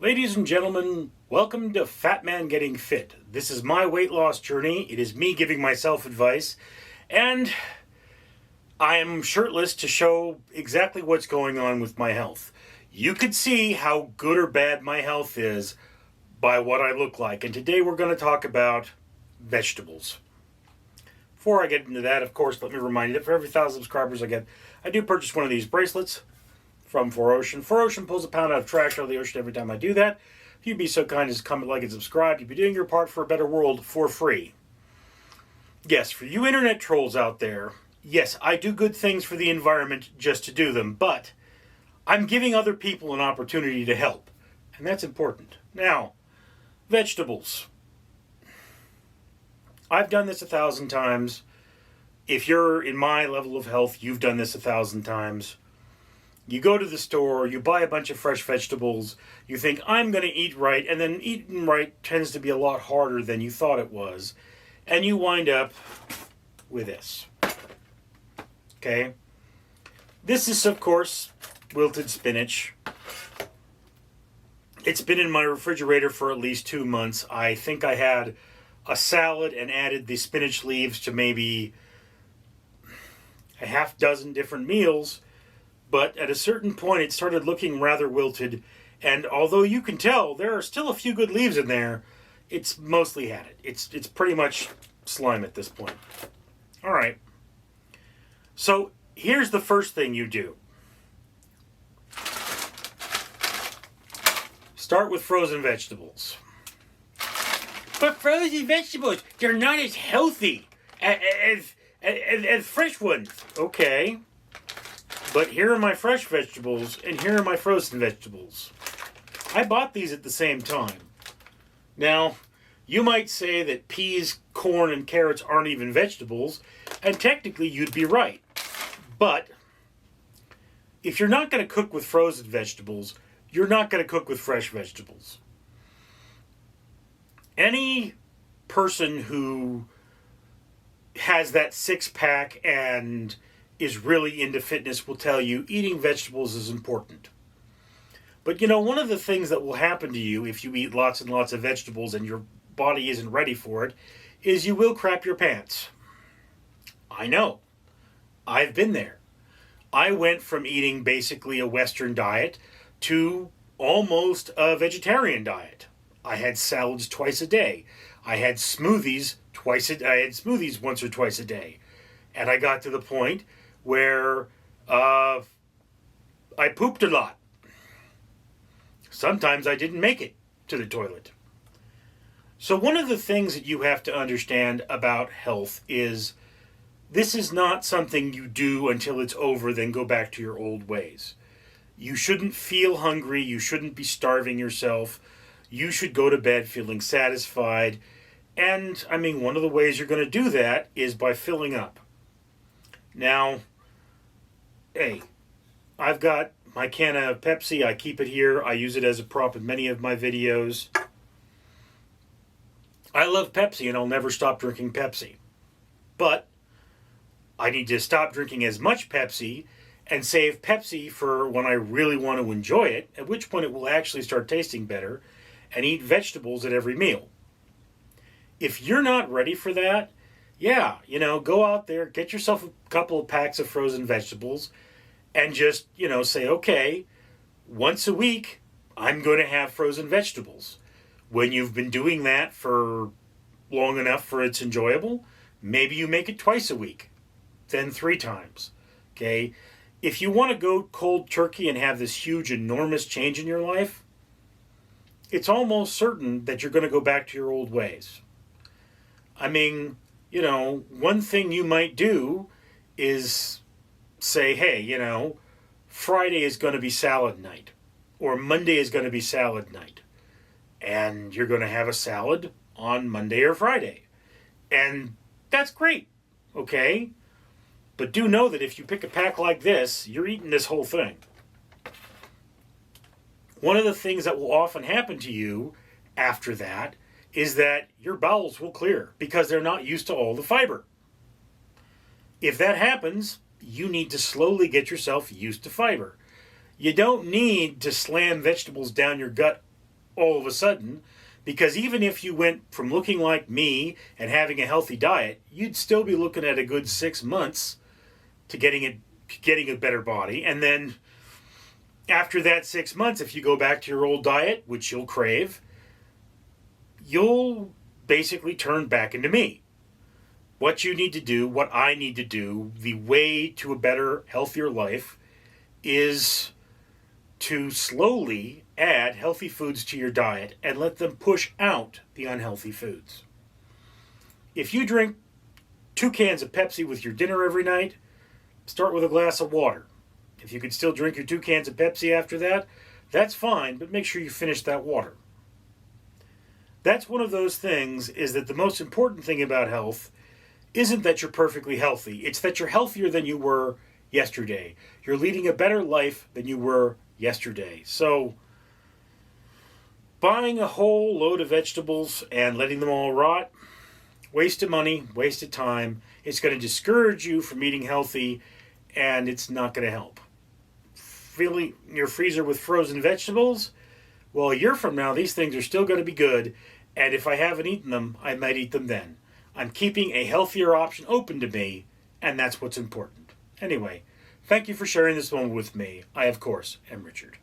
Ladies and gentlemen, welcome to Fat Man Getting Fit. This is my weight loss journey. It is me giving myself advice, and I am shirtless to show exactly what's going on with my health. You could see how good or bad my health is by what I look like, and today we're going to talk about vegetables. Before I get into that, of course, let me remind you that for every 1,000 subscribers I do purchase one of these bracelets from 4Ocean. 4Ocean pulls a pound out of trash out of the ocean every time I do that. If you'd be so kind as to comment, like, and subscribe, you'd be doing your part for a better world for free. Yes, for you internet trolls out there, yes, I do good things for the environment just to do them, but I'm giving other people an opportunity to help, and that's important. Now, vegetables. I've done this 1,000 times. If you're in my level of health, you've done this 1,000 times. You go to the store, you buy a bunch of fresh vegetables, you think, I'm going to eat right, and then eating right tends to be a lot harder than you thought it was, and you wind up with this. Okay? This is, of course, wilted spinach. It's been in my refrigerator for at least 2 months. I think I had a salad and added the spinach leaves to maybe a half dozen different meals. But at a certain point, it started looking rather wilted. And although you can tell there are still a few good leaves in there, it's mostly had it. It's pretty much slime at this point. All right. So here's the first thing you do. Start with frozen vegetables. But frozen vegetables, they're not as healthy as fresh ones. Okay. But here are my fresh vegetables, and here are my frozen vegetables. I bought these at the same time. Now, you might say that peas, corn, and carrots aren't even vegetables, and technically you'd be right. But if you're not going to cook with frozen vegetables, you're not going to cook with fresh vegetables. Any person who has that six-pack and is really into fitness will tell you eating vegetables is important. But you know, one of the things that will happen to you if you eat lots and lots of vegetables and your body isn't ready for it is you will crap your pants. I know. I've been there. I went from eating basically a Western diet to almost a vegetarian diet. I had salads twice a day. I had smoothies once or twice a day. And I got to the point where I pooped a lot. Sometimes I didn't make it to the toilet. So one of the things that you have to understand about health is this is not something you do until it's over, then go back to your old ways. You shouldn't feel hungry. You shouldn't be starving yourself. You should go to bed feeling satisfied. And, I mean, one of the ways you're going to do that is by filling up. Now, hey, I've got my can of Pepsi. I keep it here. I use it as a prop in many of my videos. I love Pepsi and I'll never stop drinking Pepsi. But I need to stop drinking as much Pepsi and save Pepsi for when I really want to enjoy it, at which point it will actually start tasting better, and eat vegetables at every meal. If you're not ready for that, yeah, you know, go out there, get yourself a couple of packs of frozen vegetables, and just, you know, say, okay, once a week, I'm going to have frozen vegetables. When you've been doing that for long enough for it's enjoyable, maybe you make it twice a week, then 3 times, okay? If you want to go cold turkey and have this huge, enormous change in your life, it's almost certain that you're going to go back to your old ways. I mean, you know, one thing you might do is say, hey, you know, Friday is going to be salad night, or Monday is going to be salad night. And you're going to have a salad on Monday or Friday. And that's great, okay? But do know that if you pick a pack like this, you're eating this whole thing. One of the things that will often happen to you after that is that your bowels will clear because they're not used to all the fiber. If that happens, you need to slowly get yourself used to fiber. You don't need to slam vegetables down your gut all of a sudden, because even if you went from looking like me and having a healthy diet, you'd still be looking at a good 6 months to getting a better body. And then after that 6 months, if you go back to your old diet, which you'll crave, you'll basically turn back into me. What you need to do, what I need to do, the way to a better, healthier life is to slowly add healthy foods to your diet and let them push out the unhealthy foods. If you drink 2 cans of Pepsi with your dinner every night, start with a glass of water. If you can still drink your 2 cans of Pepsi after that, that's fine, but make sure you finish that water. That's one of those things, is that the most important thing about health isn't that you're perfectly healthy. It's that you're healthier than you were yesterday. You're leading a better life than you were yesterday. So buying a whole load of vegetables and letting them all rot, waste of money, waste of time. It's going to discourage you from eating healthy, and it's not going to help. Filling your freezer with frozen vegetables, well, a year from now, these things are still going to be good, and if I haven't eaten them, I might eat them then. I'm keeping a healthier option open to me, and that's what's important. Anyway, thank you for sharing this moment with me. I, of course, am Richard.